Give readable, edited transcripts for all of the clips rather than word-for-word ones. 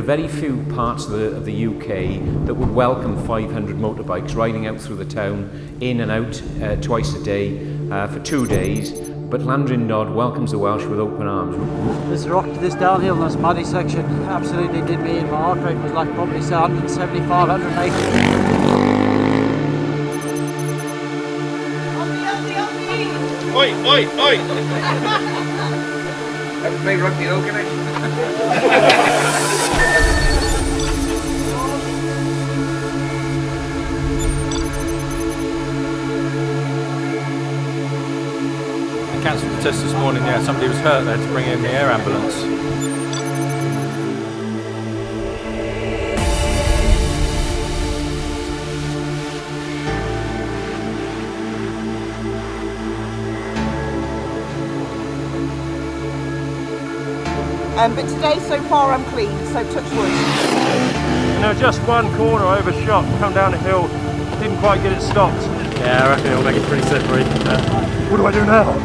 very few parts of the UK that would welcome 500 motorbikes riding out through the town, in and out twice a day for 2 days. But Llandrindod welcomes the Welsh with open arms. This rock, this downhill, this muddy section absolutely did me in. My heart rate was like probably 175, 180. Oi, oi, oi! Haven't played rugby though, can I? Cancelled the test this morning, yeah, somebody was hurt there to bring in the air ambulance. But today, so far, I'm clean, so touch wood. You know, just one corner overshot, come down a hill, didn't quite get it stopped. Yeah, I reckon it'll make it pretty slippery. What do I do now?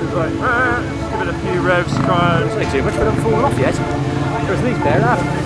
It's like, just give it a few revs, try and... It's not too much, but I'm falling off yet. There's these bare after.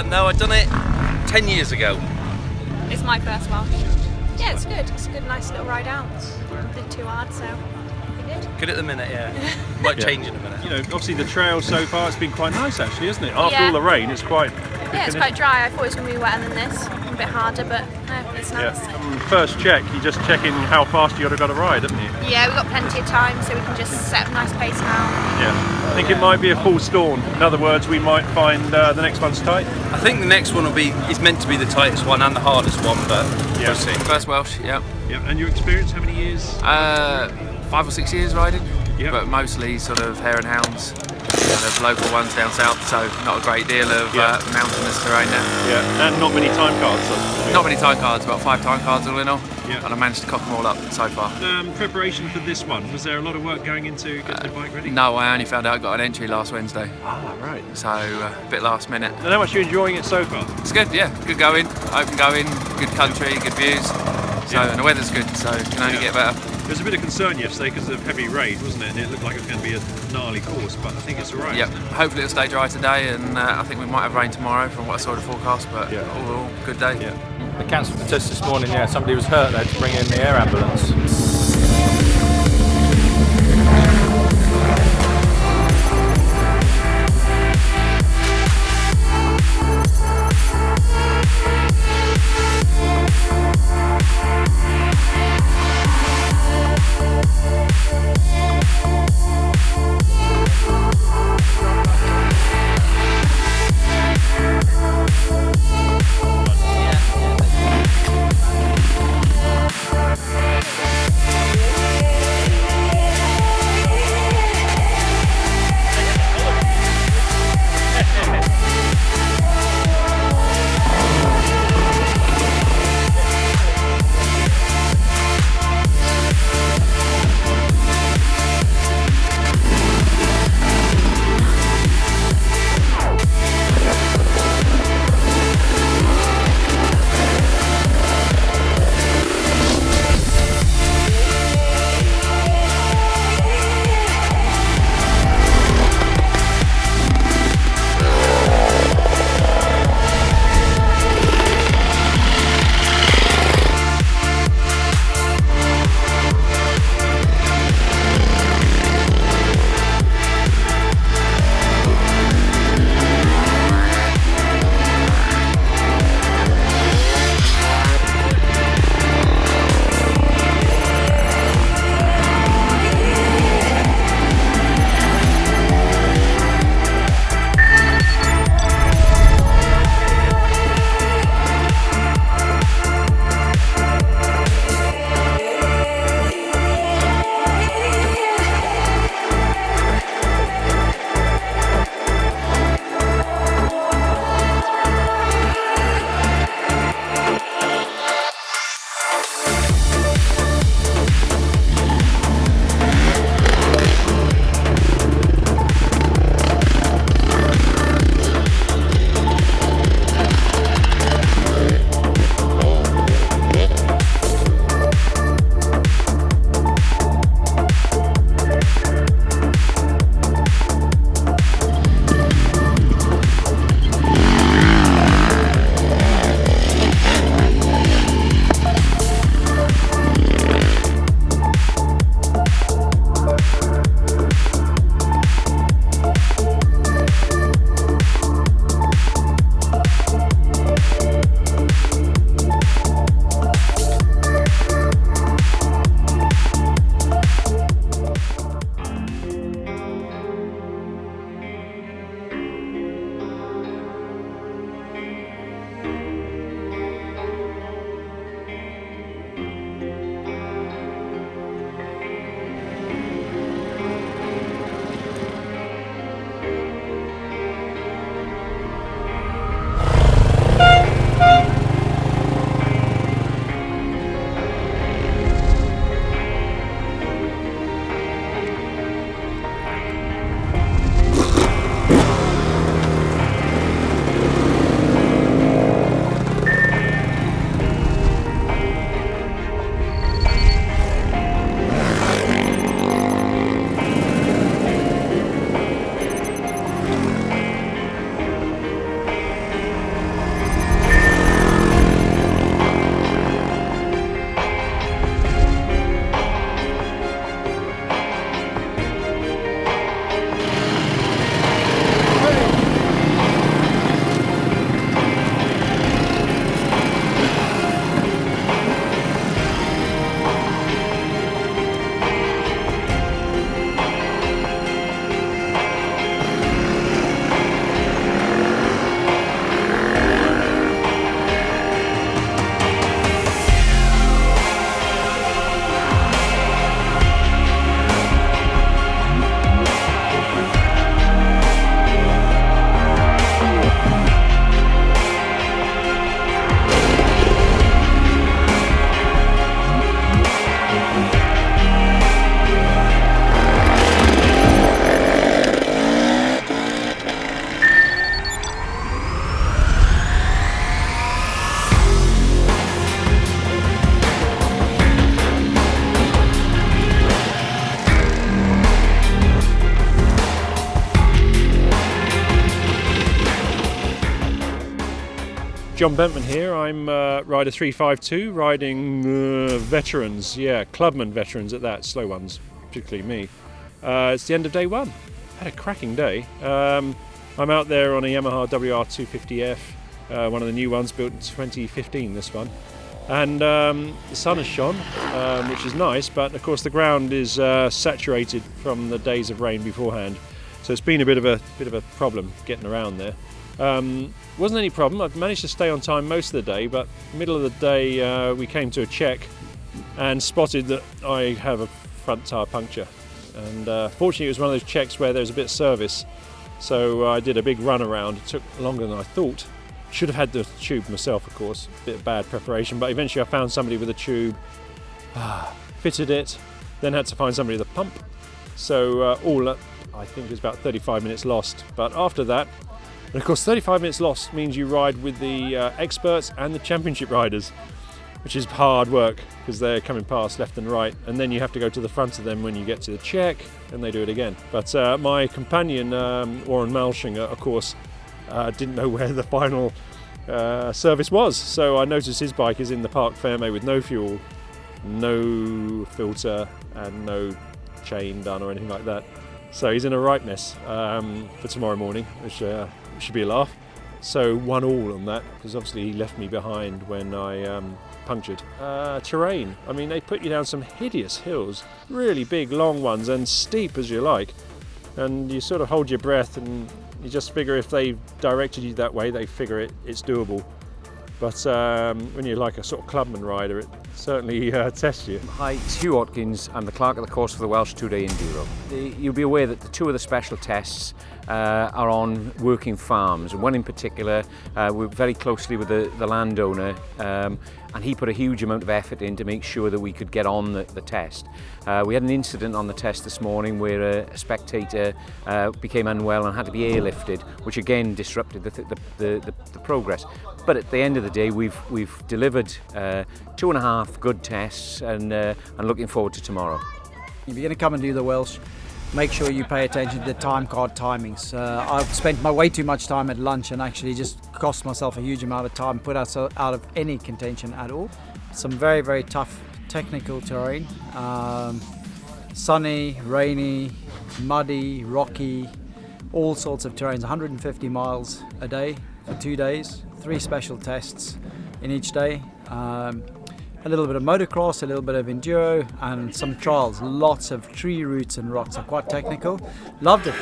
No, I've done it 10 years ago. It's my first Welsh. Yeah, it's good. It's a good, nice little ride out. Not too hard, so pretty good. Good at the minute, yeah. Might change in a minute. You know, obviously the trail so far, it's been quite nice actually, isn't it? After all the rain, it's quite... Yeah, it's quite dry. I thought it was going to be wetter than this. A bit harder, but no, it's nice. Yeah. First check, you're just checking how fast you've got to ride, haven't you? Yeah, we've got plenty of time, so we can just set a nice pace now. Yeah. I think it might be a full storm. In other words, we might find the next one's tight. I think the next one is meant to be the tightest one and the hardest one, but we'll see. First Welsh, yeah. Yeah. And your experience, how many years? 5 or 6 years riding, but mostly sort of hare and hounds. Kind of local ones down south, so not a great deal of mountainous terrain there. Yeah, and not many time cards. Not many time cards, about 5 time cards all in all. Yeah. And I managed to cock them all up so far. Preparation for this one, was there a lot of work going into getting the bike ready? No, I only found out I got an entry last Wednesday. Ah, right. So a bit last minute. And how much are you enjoying it so far? It's good, yeah. Good going, open going, good country, good views. So and the weather's good, so it can only get better. There was a bit of concern yesterday because of heavy rain, wasn't it? And it looked like it was going to be a gnarly course, but I think it's all right. Yeah, hopefully it'll stay dry today, and I think we might have rain tomorrow from what I saw the forecast, but all good day. Yeah. They cancelled the test this morning, yeah, somebody was hurt there to bring in the air ambulance. John Bentman here. I'm rider 352, riding veterans, clubman veterans at that, slow ones, particularly me. It's the end of day one. Had a cracking day. I'm out there on a Yamaha WR250F, one of the new ones built in 2015, this one. And the sun has shone, which is nice, but of course the ground is saturated from the days of rain beforehand. So it's been a bit of a problem getting around there. Wasn't any problem. I've managed to stay on time most of the day, but middle of the day we came to a check and spotted that I have a front tyre puncture. And fortunately it was one of those checks where there's a bit of service. So I did a big run around. It took longer than I thought. Should have had the tube myself, of course. A bit of bad preparation, but eventually I found somebody with a tube, fitted it, then had to find somebody with a pump. So all up, I think it was about 35 minutes lost. But after that, and of course 35 minutes lost means you ride with the experts and the championship riders, which is hard work because they're coming past left and right, and then you have to go to the front of them when you get to the check, and they do it again. But my companion, Warren Malshinger, of course, didn't know where the final service was, so I noticed his bike is in the park fairway with no fuel, no filter, and no chain done or anything like that. So he's in a right mess for tomorrow morning, which should be a laugh. So 1-1 on that, because obviously he left me behind when I punctured. Terrain, I mean, they put you down some hideous hills, really big, long ones, and steep as you like. And you sort of hold your breath and you just figure if they directed you that way, they figure it's doable. But when you're like a sort of clubman rider, certainly test you. Hi, it's Hugh Watkins. I'm the clerk of the course for the Welsh 2-day Enduro. You'll be aware that the two of the special tests are on working farms. One in particular, we work very closely with the landowner, and he put a huge amount of effort in to make sure that we could get on the test. We had an incident on the test this morning where a spectator became unwell and had to be airlifted, which again disrupted the progress. But at the end of the day, we've delivered 2.5 good tests, and looking forward to tomorrow. If you're going to come and do the Welsh, make sure you pay attention to the time card timings. I've spent way too much time at lunch and actually just cost myself a huge amount of time, put us out of any contention at all. Some very, very tough technical terrain. Sunny, rainy, muddy, rocky, all sorts of terrains. 150 miles a day for 2 days, 3 special tests in each day. A little bit of motocross, a little bit of enduro, and some trials. Lots of tree roots and rocks. Are quite technical. Loved it.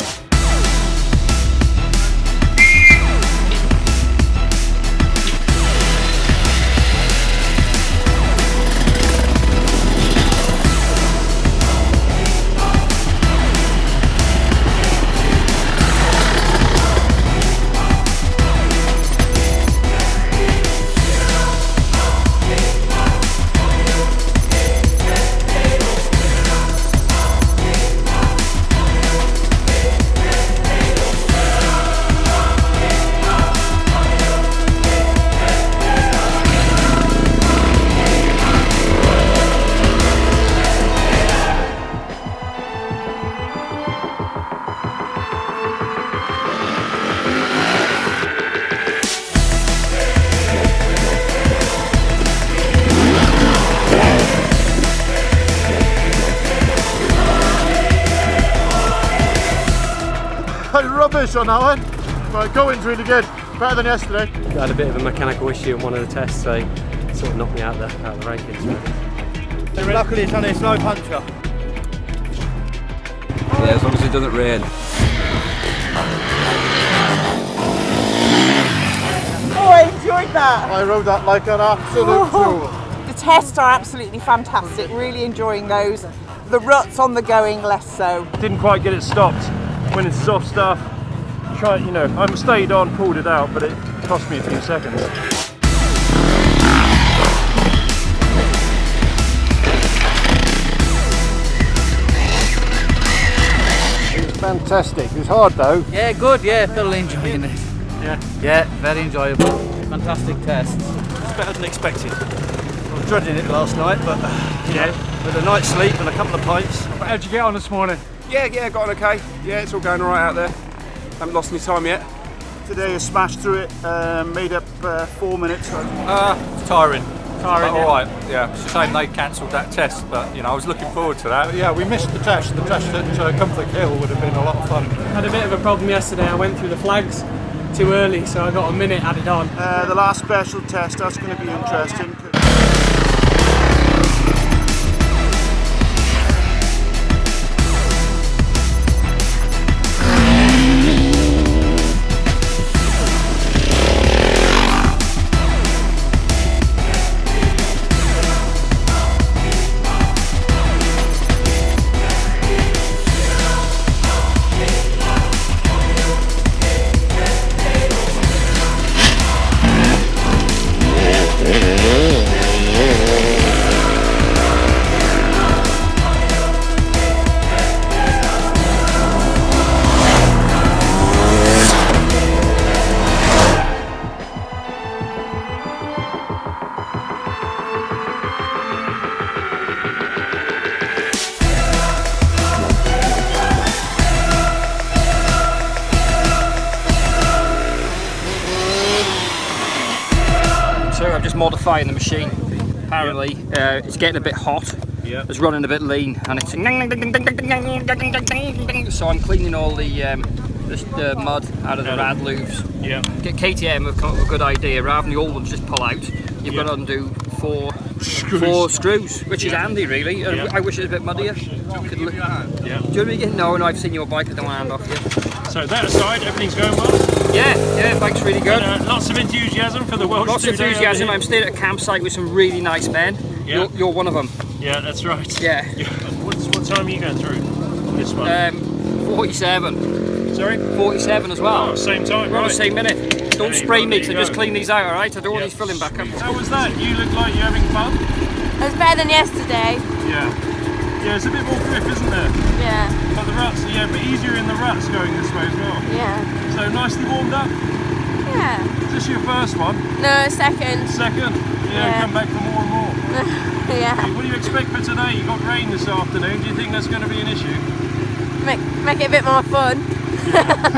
Rubbish on that one. Right, going's really good. Better than yesterday. I had a bit of a mechanical issue on one of the tests, so it sort of knocked me out of the rankings. So luckily it's only a slow puncture. Yeah, as long as it doesn't rain. Oh, I enjoyed that. I rode that like an absolute fool. The tests are absolutely fantastic. Really enjoying those. The ruts on the going, less so. Didn't quite get it stopped. Went into soft stuff. Tried, I stayed on, pulled it out, but it cost me a few seconds. It was fantastic. It was hard though. Yeah, good. Yeah, thoroughly enjoying it. Yeah, very enjoyable. Fantastic tests. It's better than expected. I was dreading it last night, but with a night's sleep and a couple of pints. How'd you get on this morning? Yeah, got on okay. Yeah, it's all going all right out there. Haven't lost any time yet. Today I smashed through it, made up 4 minutes. It's tiring. All right. Yeah, it's a shame they cancelled that test, but I was looking forward to that. Yeah, we missed the test. The test at Comfort Hill would have been a lot of fun. Had a bit of a problem yesterday. I went through the flags too early, so I got a minute added on. The last special test, that's going to be interesting. So I'm just modifying the machine. Apparently it's getting a bit hot. It's running a bit lean and it's so I'm cleaning all the mud out of the rad loops. Get KTM have come up with a good idea. Rather than the old ones just pull out, you've got to undo four screws, which is handy really. I wish it was a bit muddier. Do you know what I mean? No, I've seen your bike, I don't want to hand off yet. So that aside, everything's going well? Yeah, bike's really good. Lots of enthusiasm for the Welsh. Lots of enthusiasm. I'm staying at a campsite with some really nice men. Yeah. You're one of them. Yeah, that's right. Yeah. What time are you going through this one? 47. Sorry? 47 as well. Oh, same time, We're on right. the same minute. Don't spray me because I just clean these out, alright? I don't want these filling back up. How was that? You look like you're having fun? It was better than yesterday. Yeah. Yeah, it's a bit more grip, isn't there? Yeah. But the ruts, yeah, but easier in the ruts going this way as well. Yeah. So nicely warmed up? Yeah. Is this your first one? No, second. Second? Yeah, come back for more and more. Yeah. What do you expect for today? You got rain this afternoon. Do you think that's going to be an issue? Make it a bit more fun.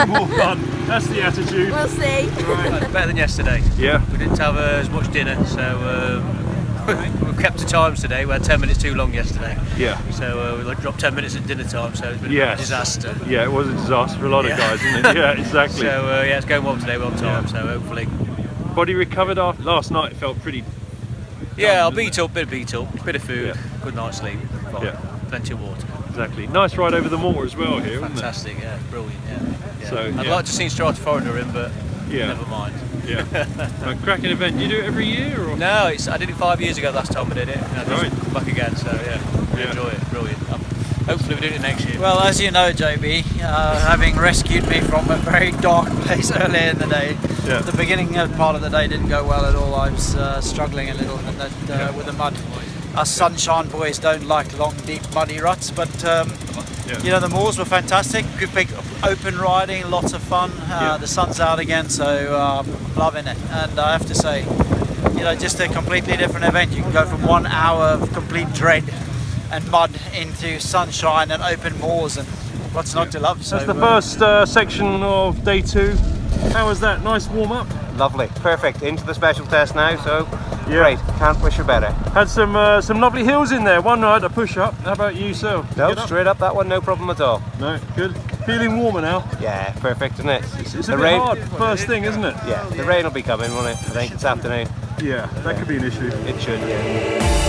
More fun. That's the attitude. We'll see. Right. Better than yesterday. Yeah. We didn't have as much dinner, so we've kept to times today. We had 10 minutes too long yesterday. Yeah. So we dropped 10 minutes at dinner time, so it's been a disaster. Yeah, it was a disaster for a lot of guys, isn't it? Yeah, exactly. So yeah, it's going well today. We're on time, so hopefully. Body recovered after last night. It felt pretty. Yeah, I'll beat up, bit of food, good night's sleep, Yeah. plenty of water. Exactly. Nice ride over the moor as well here, Fantastic, wasn't yeah, brilliant, yeah. So, I'd like to see Strata Foreigner in, but never mind. Yeah. A cracking event. Do you do it every year? Or? No, I did it 5 years ago last time I did it, and I just come back again, so we enjoy it, brilliant. Hopefully we do it next year. Well, as you know, JB, having rescued me from a very dark place earlier in the day, the beginning part of the day didn't go well at all. I was struggling a little with the mud. Us sunshine boys don't like long, deep, muddy ruts, but you know, the moors were fantastic. Good big open riding, lots of fun. The sun's out again, so loving it. And I have to say, you know, just a completely different event. You can go from 1 hour of complete dread and mud into sunshine and open moors, and what's not to love. So that's the first section of day 2. How was that? Nice warm up? Lovely, perfect. Into the special test now, so great. Can't wish her better. Had some lovely hills in there. One night a push up. How about you, Sil? No, straight up that one, no problem at all. No, good. Feeling warmer now? Yeah, perfect, isn't it? It's a bit hard first thing, isn't it? Yeah, the rain will be coming, won't it? I think this afternoon. Yeah, that could be an issue. It should, yeah.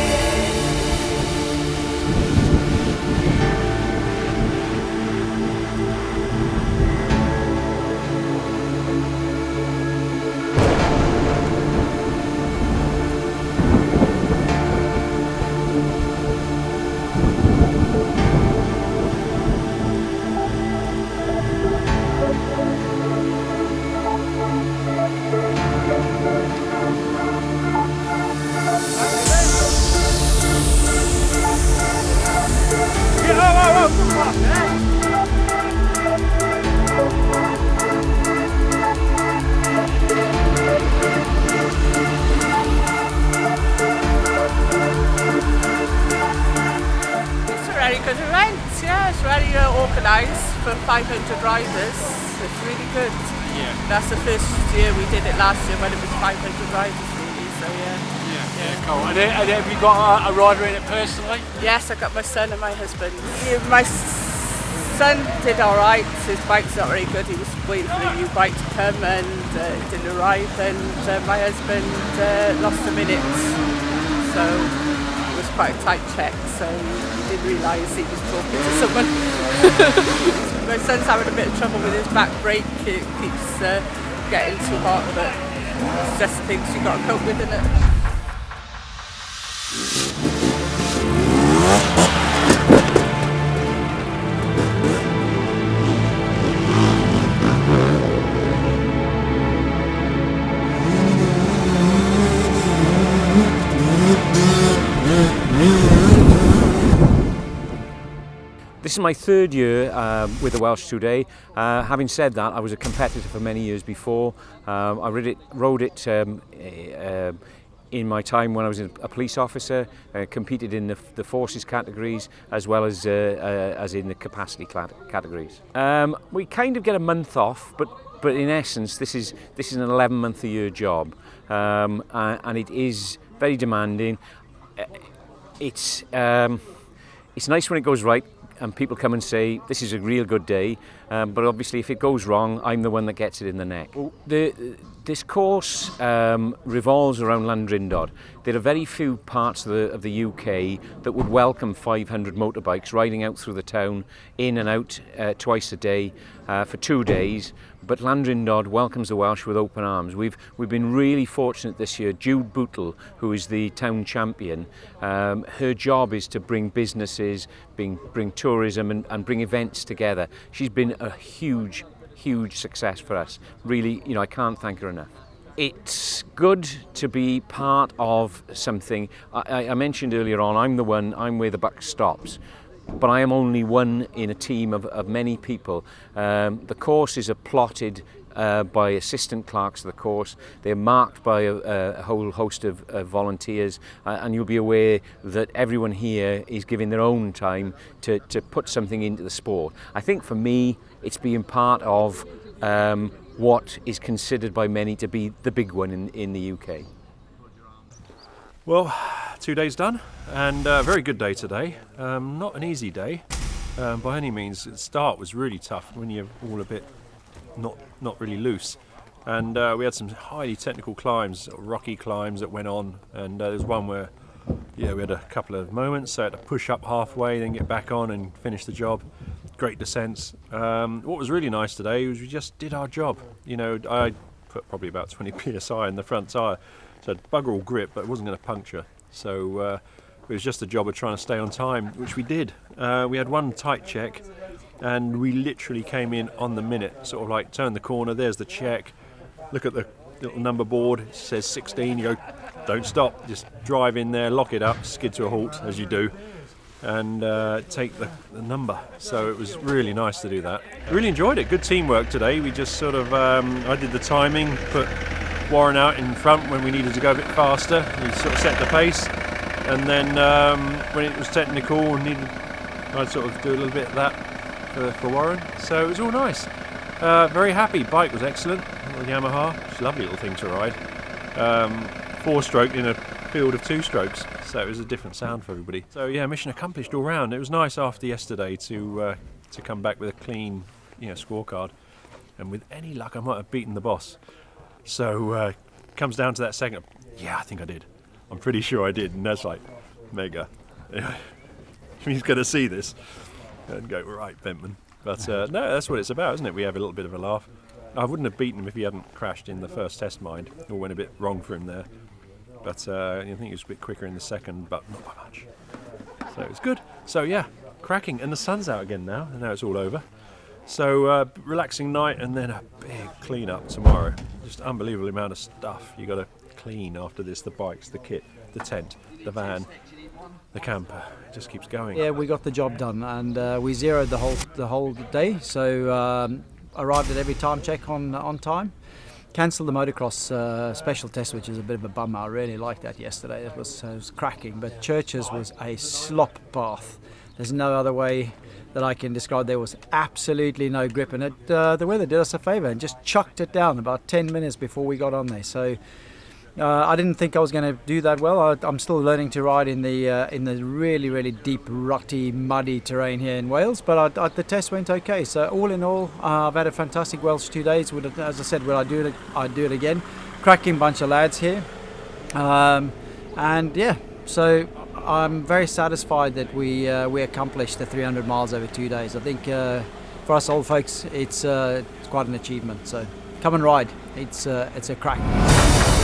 It's very organised for 500 riders. It's really good. Yeah. That's the first year we did it last year when it was 500 riders really, so Yeah, cool. And have you got a rider in it personally? Yes, I got my son and my husband. My son did alright, his bike's not very good, he was waiting for a new bike to come and it didn't arrive, and my husband lost a minute, so it was quite a tight check, so he didn't realise he was talking to someone. My son's having a bit of trouble with his back brake, it keeps getting too hot, but it's just things you've got to cope with, isn't it? This is my third year with the Welsh today. Having said that, I was a competitor for many years before. I rode it in my time when I was a police officer, competed in the forces categories as well as in the capacity categories. We kind of get a month off, but in essence, this is an 11-month-a-year job, and it is very demanding. It's nice when it goes right and people come and say this is a real good day, but obviously if it goes wrong, I'm the one that gets it in the neck. This course revolves around Landrindod. there are very few parts of the UK that would welcome 500 motorbikes riding out through the town, in and out twice a day for 2 days. But Llandrindod welcomes the Welsh with open arms. We've been really fortunate this year. Jude Bootle, who is the town champion, her job is to bring businesses, bring tourism and bring events together. She's been a huge success for us. Really, I can't thank her enough. It's good to be part of something. I mentioned earlier on, I'm where the buck stops. But I am only one in a team of many people. The courses are plotted by assistant clerks of the course. They're marked by a whole host of volunteers, and you'll be aware that everyone here is giving their own time to put something into the sport. I think for me, it's being part of what is considered by many to be the big one in the UK. Well, 2 days done, and a very good day today. Not an easy day by any means. The start was really tough when you're all a bit not really loose, and we had some highly technical climbs, rocky climbs that went on, and there was one where we had a couple of moments, so I had to push up halfway, then get back on and finish the job. Great descents. What was really nice today was we just did our job. I put probably about 20 psi in the front tyre. So bugger all grip, but it wasn't going to puncture. So it was just a job of trying to stay on time, which we did. We had one tight check, and we literally came in on the minute. Sort of like turn the corner, there's the check. Look at the little number board, it says 16. You go, don't stop, just drive in there, lock it up, skid to a halt as you do, and take the number. So it was really nice to do that. Really enjoyed it. Good teamwork today. We just sort of, I did the timing, put Warren out in front when we needed to go a bit faster. He sort of set the pace, and then when it was technical and I'd sort of do a little bit of that for Warren. So it was all nice. Very happy. Bike was excellent. Yamaha, it's a lovely little thing to ride. 4-stroke in a field of 2 strokes, so it was a different sound for everybody. So yeah, mission accomplished all round. It was nice after yesterday to come back with a clean, scorecard, and with any luck, I might have beaten the boss. So comes down to that second. Yeah, I think I did. I'm pretty sure I did, and that's like mega. He's going to see this and go, right, Bentman. But no, that's what it's about, isn't it? We have a little bit of a laugh. I wouldn't have beaten him if he hadn't crashed in the first test, mind. It all went a bit wrong for him there. But I think he was a bit quicker in the second, but not by much. So it's good. So yeah, cracking. And the sun's out again now, and now it's all over. So relaxing night, and then a big clean up tomorrow. Just unbelievable amount of stuff you got to clean after this. The bikes, the kit, the tent, the van, the camper. It just keeps going. Yeah, we got the job done, and we zeroed the whole day. So arrived at every time check on time. Cancelled the motocross special test, which is a bit of a bummer. I really liked that yesterday. It was cracking, but Churches was a slop path. There's no other way that I can describe. There was absolutely no grip, and the weather did us a favour and just chucked it down about 10 minutes before we got on there. So I didn't think I was going to do that well. I'm still learning to ride in the really, really deep, rutty, muddy terrain here in Wales, but the test went okay. So all in all, I've had a fantastic Welsh 2 days. As I said, would I do it? I'd do it again. Cracking bunch of lads here, and yeah. So I'm very satisfied that we accomplished the 300 miles over 2 days. I think for us old folks, it's quite an achievement. So come and ride. It's a crack.